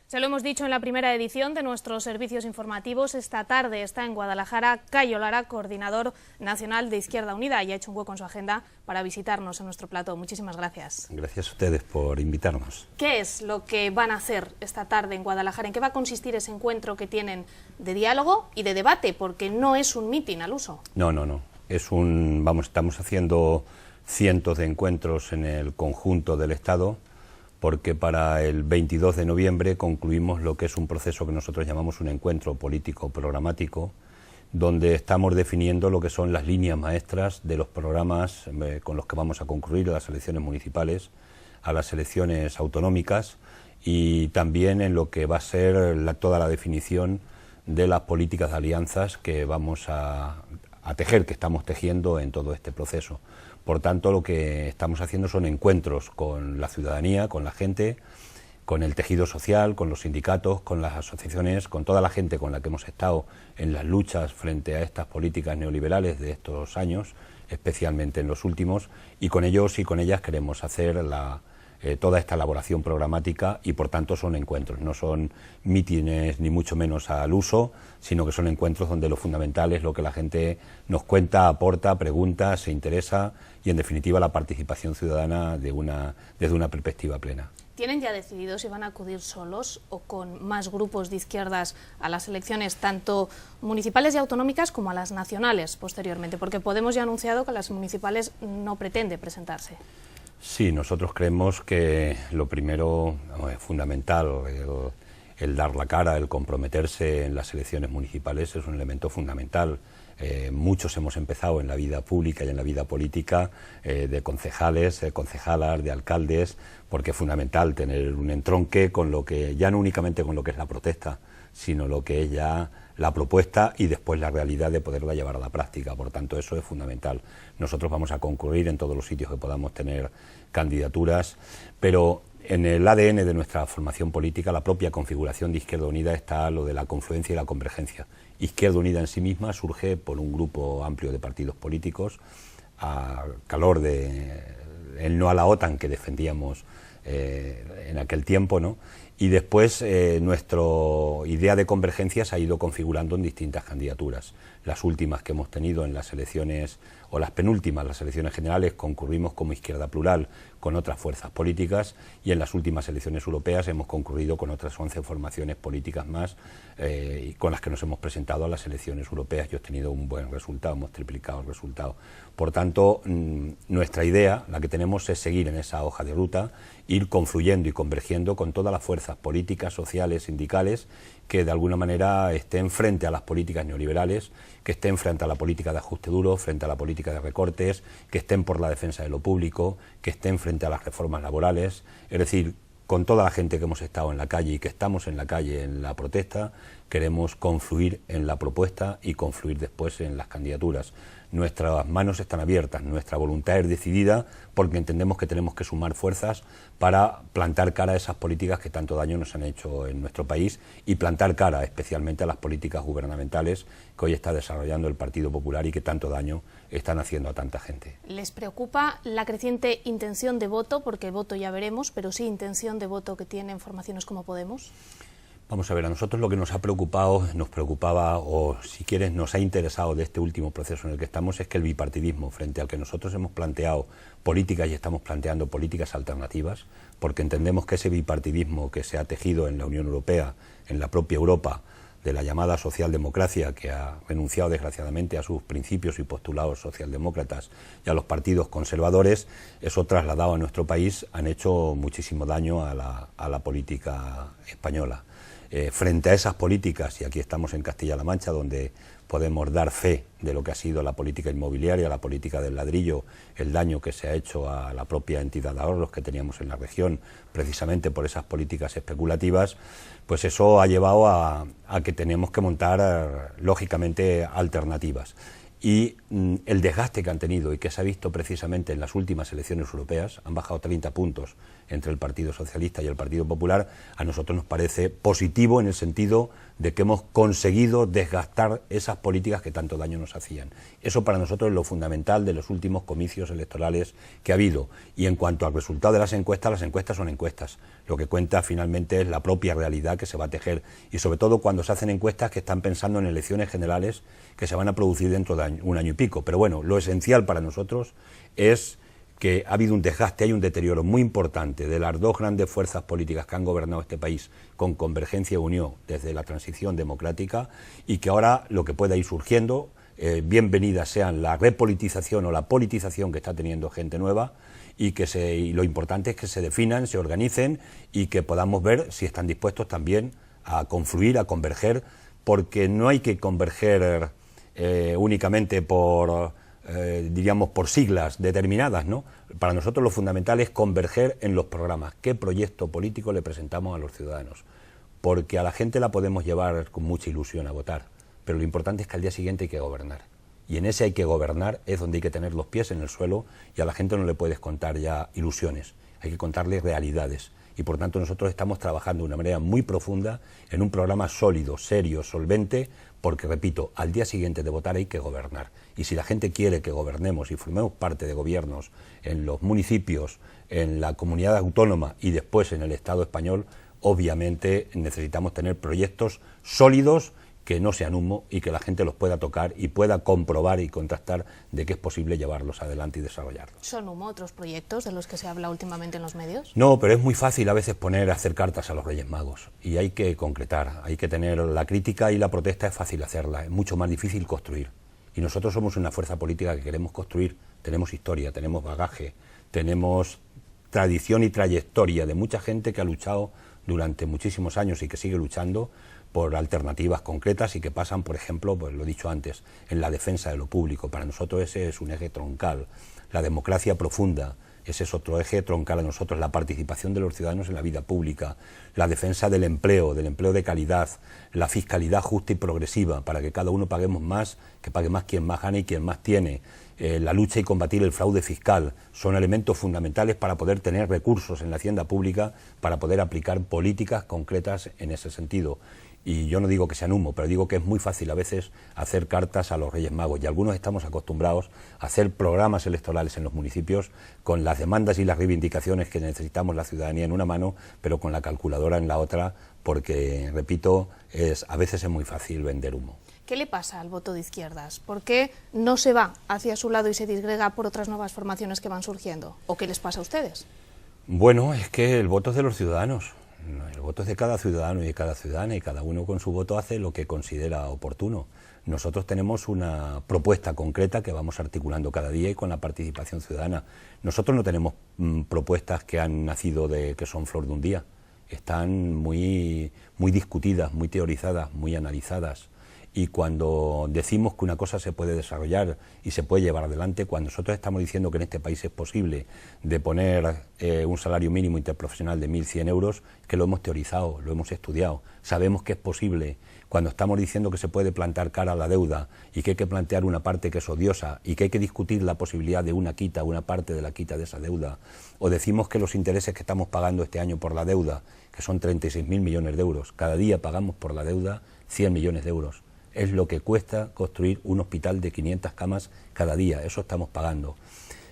Se lo hemos dicho en la primera edición de nuestros servicios informativos. Esta tarde está en Guadalajara Cayo Lara, coordinador nacional de Izquierda Unida, y ha hecho un hueco en su agenda para visitarnos en nuestro plató. Muchísimas gracias. Gracias a ustedes por invitarnos. ¿Qué es lo que van a hacer esta tarde en Guadalajara? ¿En qué va a consistir ese encuentro que tienen de diálogo y de debate? Porque no es un mitin al uso. No. Estamos haciendo cientos de encuentros en el conjunto del Estado, porque para el 22 de noviembre concluimos lo que es un proceso que nosotros llamamos un encuentro político programático, donde estamos definiendo lo que son las líneas maestras de los programas con los que vamos a concluir a las elecciones municipales, a las elecciones autonómicas, y también en lo que va a ser toda la definición de las políticas de alianzas que vamos a tejer, que estamos tejiendo en todo este proceso. Por tanto, lo que estamos haciendo son encuentros con la ciudadanía, con la gente, con el tejido social, con los sindicatos, con las asociaciones, con toda la gente con la que hemos estado en las luchas frente a estas políticas neoliberales de estos años, especialmente en los últimos, y con ellos y con ellas queremos hacer toda esta elaboración programática, y por tanto son encuentros, no son mítines ni mucho menos al uso, sino que son encuentros donde lo fundamental es lo que la gente nos cuenta, aporta, pregunta, se interesa, y en definitiva la participación ciudadana desde una perspectiva plena. ¿Tienen ya decidido si van a acudir solos o con más grupos de izquierdas a las elecciones, tanto municipales y autonómicas como a las nacionales posteriormente? Porque Podemos ya ha anunciado que a las municipales no pretende presentarse. Sí, nosotros creemos que lo primero es fundamental, el dar la cara, el comprometerse en las elecciones municipales es un elemento fundamental. Muchos hemos empezado en la vida pública y en la vida política, de concejales, concejalas, de alcaldes, porque es fundamental tener un entronque con lo que, ya no únicamente con lo que es la protesta, sino lo que es ya la propuesta y después la realidad de poderla llevar a la práctica. Por tanto, eso es fundamental. Nosotros vamos a concurrir en todos los sitios que podamos tener candidaturas, pero en el ADN de nuestra formación política, la propia configuración de Izquierda Unida, está lo de la confluencia y la convergencia. Izquierda Unida en sí misma surge por un grupo amplio de partidos políticos, a calor de el no a la OTAN que defendíamos en aquel tiempo, ¿no? Y después nuestra idea de convergencia se ha ido configurando en distintas candidaturas. Las últimas que hemos tenido en las elecciones, o las penúltimas, las elecciones generales, concurrimos como Izquierda Plural con otras fuerzas políticas, y en las últimas elecciones europeas hemos concurrido con otras 11 formaciones políticas más, con las que nos hemos presentado a las elecciones europeas y obtenido un buen resultado, hemos triplicado el resultado. Por tanto, nuestra idea, la que tenemos, es seguir en esa hoja de ruta, ir confluyendo y convergiendo con todas las fuerzas políticas, sociales, sindicales, que de alguna manera estén frente a las políticas neoliberales, que estén frente a la política de ajuste duro, frente a la política de recortes, que estén por la defensa de lo público, que estén frente a las reformas laborales. Es decir, con toda la gente que hemos estado en la calle y que estamos en la calle en la protesta, queremos confluir en la propuesta y confluir después en las candidaturas. Nuestras manos están abiertas, nuestra voluntad es decidida, porque entendemos que tenemos que sumar fuerzas para plantar cara a esas políticas que tanto daño nos han hecho en nuestro país, y plantar cara especialmente a las políticas gubernamentales que hoy está desarrollando el Partido Popular y que tanto daño están haciendo a tanta gente. ¿Les preocupa la creciente intención de voto, porque voto ya veremos, pero sí intención de voto que tienen formaciones como Podemos? Vamos a ver, a nosotros lo que nos ha preocupado, nos preocupaba, o si quieres nos ha interesado de este último proceso en el que estamos, es que el bipartidismo, frente al que nosotros hemos planteado políticas y estamos planteando políticas alternativas, porque entendemos que ese bipartidismo que se ha tejido en la Unión Europea, en la propia Europa, de la llamada socialdemocracia, que ha renunciado desgraciadamente a sus principios y postulados socialdemócratas y a los partidos conservadores, eso trasladado a nuestro país han hecho muchísimo daño a la política española. Frente a esas políticas, y aquí estamos en Castilla-La Mancha, donde podemos dar fe de lo que ha sido la política inmobiliaria, la política del ladrillo, el daño que se ha hecho a la propia entidad de ahorros que teníamos en la región, precisamente por esas políticas especulativas, pues eso ha llevado a que tenemos que montar, lógicamente, alternativas. Y el desgaste que han tenido y que se ha visto precisamente en las últimas elecciones europeas, han bajado 30 puntos entre el Partido Socialista y el Partido Popular, a nosotros nos parece positivo en el sentido de que hemos conseguido desgastar esas políticas que tanto daño nos hacían. Eso para nosotros es lo fundamental de los últimos comicios electorales que ha habido. Y en cuanto al resultado de las encuestas son encuestas. Lo que cuenta finalmente es la propia realidad que se va a tejer. Y sobre todo cuando se hacen encuestas que están pensando en elecciones generales que se van a producir dentro de un año y pico. Pero bueno, lo esencial para nosotros es que ha habido un desgaste, hay un deterioro muy importante de las dos grandes fuerzas políticas que han gobernado este país con Convergencia y Unió desde la transición democrática, y que ahora lo que pueda ir surgiendo, bienvenidas sean la repolitización o la politización que está teniendo gente nueva, y lo importante es que se definan, se organicen y que podamos ver si están dispuestos también a confluir, a converger, porque no hay que converger únicamente diríamos por siglas determinadas, ¿no? Para nosotros lo fundamental es converger en los programas. ¿Qué proyecto político le presentamos a los ciudadanos? Porque a la gente la podemos llevar con mucha ilusión a votar, pero lo importante es que al día siguiente hay que gobernar. Y en ese hay que gobernar es donde hay que tener los pies en el suelo, y a la gente no le puedes contar ya ilusiones, hay que contarle realidades. Y por tanto nosotros estamos trabajando de una manera muy profunda en un programa sólido, serio, solvente, porque, repito, al día siguiente de votar hay que gobernar. Y si la gente quiere que gobernemos y formemos parte de gobiernos en los municipios, en la comunidad autónoma y después en el Estado español, obviamente necesitamos tener proyectos sólidos que no sean humo y que la gente los pueda tocar y pueda comprobar y contrastar de que es posible llevarlos adelante y desarrollarlos. ¿Son humo otros proyectos de los que se habla últimamente en los medios? No, pero es muy fácil a veces hacer cartas a los Reyes Magos, y hay que concretar, hay que tener la crítica, y la protesta es fácil hacerla, es mucho más difícil construir. Y nosotros somos una fuerza política que queremos construir, tenemos historia, tenemos bagaje, tenemos tradición y trayectoria de mucha gente que ha luchado durante muchísimos años y que sigue luchando por alternativas concretas y que pasan, por ejemplo, pues lo he dicho antes, en la defensa de lo público. Para nosotros ese es un eje troncal. La democracia profunda, ese es otro eje troncal a nosotros, la participación de los ciudadanos en la vida pública, la defensa del empleo de calidad, la fiscalidad justa y progresiva para que cada uno paguemos más, que pague más quien más gana y quien más tiene. La lucha y combatir el fraude fiscal son elementos fundamentales para poder tener recursos en la hacienda pública, para poder aplicar políticas concretas en ese sentido. Y yo no digo que sean humo, pero digo que es muy fácil a veces hacer cartas a los Reyes Magos, y algunos estamos acostumbrados a hacer programas electorales en los municipios con las demandas y las reivindicaciones que necesitamos la ciudadanía en una mano, pero con la calculadora en la otra, porque, repito, a veces es muy fácil vender humo. ¿Qué le pasa al voto de izquierdas? ¿Por qué no se va hacia su lado y se disgrega por otras nuevas formaciones que van surgiendo? ¿O qué les pasa a ustedes? Bueno, es que el voto es de los ciudadanos. El voto es de cada ciudadano y de cada ciudadana, y cada uno con su voto hace lo que considera oportuno. Nosotros tenemos una propuesta concreta que vamos articulando cada día y con la participación ciudadana. Nosotros no tenemos propuestas que han nacido que son flor de un día. Están muy discutidas, muy teorizadas, muy analizadas. Y cuando decimos que una cosa se puede desarrollar y se puede llevar adelante, cuando nosotros estamos diciendo que en este país es posible de poner un salario mínimo interprofesional de 1.100 euros, que lo hemos teorizado, lo hemos estudiado, sabemos que es posible. Cuando estamos diciendo que se puede plantar cara a la deuda y que hay que plantear una parte que es odiosa y que hay que discutir la posibilidad de una parte de la quita de esa deuda, o decimos que los intereses que estamos pagando este año por la deuda, que son 36.000 millones de euros, cada día pagamos por la deuda 100 millones de euros. Es lo que cuesta construir un hospital de 500 camas cada día, eso estamos pagando.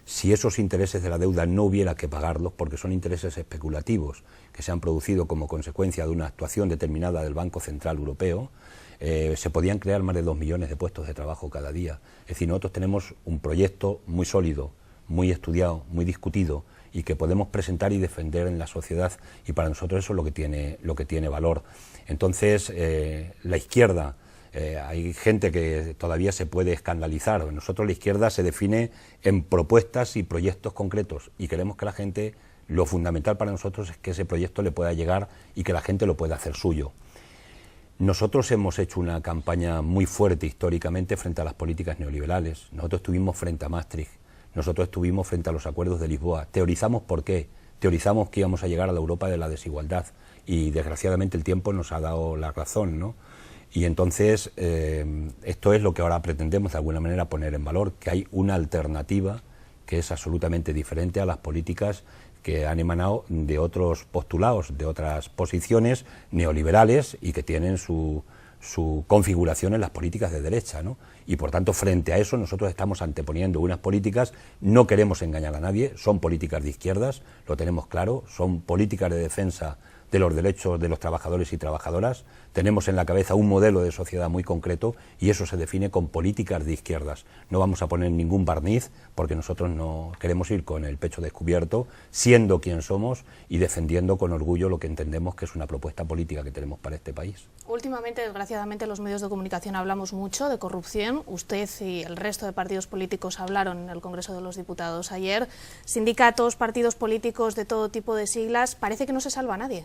Si esos intereses de la deuda no hubiera que pagarlos, porque son intereses especulativos que se han producido como consecuencia de una actuación determinada del Banco Central Europeo, se podían crear más de 2 millones de puestos de trabajo cada día. Es decir, nosotros tenemos un proyecto muy sólido, muy estudiado, muy discutido, y que podemos presentar y defender en la sociedad, y para nosotros eso es lo que tiene valor. Entonces, la izquierda... hay gente que todavía se puede escandalizar. Nosotros la izquierda se define en propuestas y proyectos concretos, y queremos que la gente, lo fundamental para nosotros es que ese proyecto le pueda llegar y que la gente lo pueda hacer suyo. Nosotros hemos hecho una campaña muy fuerte históricamente frente a las políticas neoliberales. Nosotros estuvimos frente a Maastricht, nosotros estuvimos frente a los acuerdos de Lisboa. Teorizamos por qué, teorizamos que íbamos a llegar a la Europa de la desigualdad, y desgraciadamente el tiempo nos ha dado la razón, ¿no? Y entonces esto es lo que ahora pretendemos de alguna manera poner en valor, que hay una alternativa que es absolutamente diferente a las políticas que han emanado de otros postulados, de otras posiciones neoliberales y que tienen su configuración en las políticas de derecha, ¿no? Y por tanto, frente a eso, nosotros estamos anteponiendo unas políticas, no queremos engañar a nadie, son políticas de izquierdas, lo tenemos claro, son políticas de defensa de los derechos de los trabajadores y trabajadoras, tenemos en la cabeza un modelo de sociedad muy concreto y eso se define con políticas de izquierdas. No vamos a poner ningún barniz porque nosotros no queremos ir con el pecho descubierto, siendo quien somos y defendiendo con orgullo lo que entendemos que es una propuesta política que tenemos para este país. Últimamente, desgraciadamente, en los medios de comunicación hablamos mucho de corrupción. Usted y el resto de partidos políticos hablaron en el Congreso de los Diputados ayer. Sindicatos, partidos políticos de todo tipo de siglas, parece que no se salva a nadie.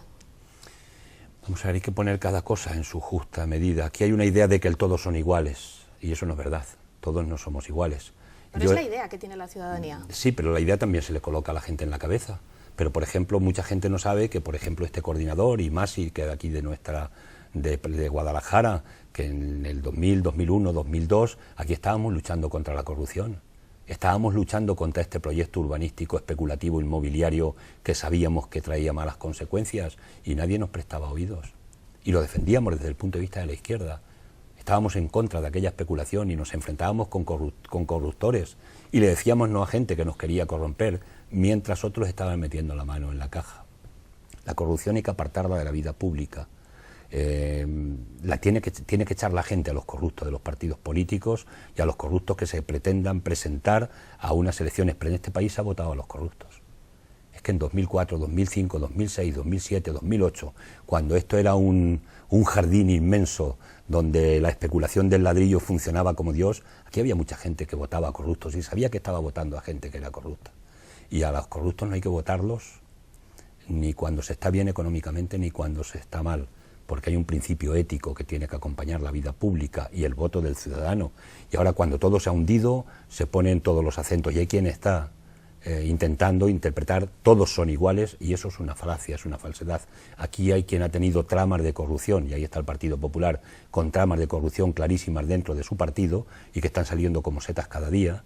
Vamos a ver, hay que poner cada cosa en su justa medida. Aquí hay una idea de que todos son iguales, y eso no es verdad, todos no somos iguales. Pero es la idea que tiene la ciudadanía. Sí, pero la idea también se le coloca a la gente en la cabeza. Pero, por ejemplo, mucha gente no sabe que, por ejemplo, este coordinador, y Masi, que de aquí de Guadalajara, que en el 2000, 2001, 2002, aquí estábamos luchando contra la corrupción. Estábamos luchando contra este proyecto urbanístico, especulativo, inmobiliario, que sabíamos que traía malas consecuencias y nadie nos prestaba oídos. Y lo defendíamos desde el punto de vista de la izquierda. Estábamos en contra de aquella especulación y nos enfrentábamos con corruptores y le decíamos no a gente que nos quería corromper, mientras otros estaban metiendo la mano en la caja. La corrupción hay que apartarla de la vida pública. Tiene que echar la gente a los corruptos de los partidos políticos y a los corruptos que se pretendan presentar a unas elecciones, pero en este país se ha votado a los corruptos. Es que en 2004, 2005, 2006, 2007, 2008, cuando esto era un jardín inmenso donde la especulación del ladrillo funcionaba como Dios, aquí había mucha gente que votaba a corruptos y sabía que estaba votando a gente que era corrupta. Y a los corruptos no hay que votarlos ni cuando se está bien económicamente ni cuando se está mal, porque hay un principio ético que tiene que acompañar la vida pública y el voto del ciudadano. Y ahora cuando todo se ha hundido, se ponen todos los acentos y hay quien está intentando interpretar todos son iguales y eso es una falacia, es una falsedad. Aquí hay quien ha tenido tramas de corrupción y ahí está el Partido Popular con tramas de corrupción clarísimas dentro de su partido y que están saliendo como setas cada día.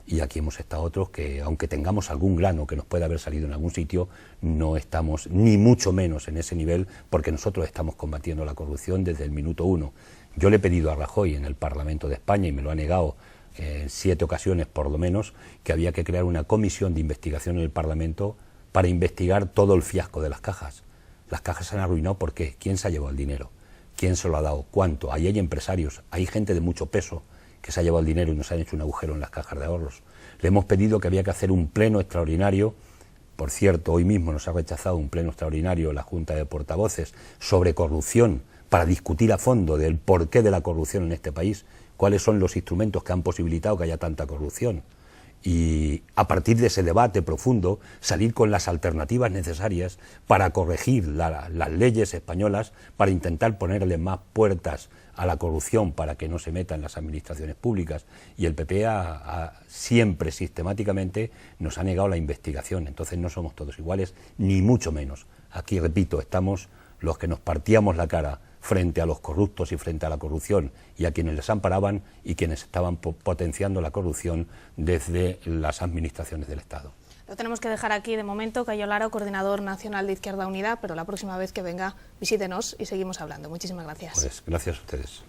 Y aquí hemos estado otros que, aunque tengamos algún grano que nos pueda haber salido en algún sitio, no estamos ni mucho menos en ese nivel, porque nosotros estamos combatiendo la corrupción desde el minuto uno. Yo le he pedido a Rajoy en el Parlamento de España, y me lo ha negado en 7 ocasiones por lo menos, que había que crear una comisión de investigación en el Parlamento para investigar todo el fiasco de las cajas. Las cajas se han arruinado porque ¿quién se ha llevado el dinero? ¿Quién se lo ha dado? ¿Cuánto? Ahí hay empresarios, hay gente de mucho peso que se ha llevado el dinero y nos han hecho un agujero en las cajas de ahorros. Le hemos pedido que había que hacer un pleno extraordinario, por cierto, hoy mismo nos ha rechazado un pleno extraordinario la Junta de Portavoces sobre corrupción para discutir a fondo del porqué de la corrupción en este país, cuáles son los instrumentos que han posibilitado que haya tanta corrupción. Y a partir de ese debate profundo, salir con las alternativas necesarias para corregir las leyes españolas, para intentar ponerle más puertas a la corrupción para que no se meta en las administraciones públicas. Y el PP siempre, sistemáticamente, nos ha negado la investigación. Entonces no somos todos iguales, ni mucho menos. Aquí, repito, estamos los que nos partíamos la cara frente a los corruptos y frente a la corrupción y a quienes les amparaban y quienes estaban potenciando la corrupción desde las administraciones del Estado. Lo tenemos que dejar aquí de momento. Cayo Lara, coordinador nacional de Izquierda Unida, pero la próxima vez que venga, visítenos y seguimos hablando. Muchísimas gracias. Pues gracias a ustedes.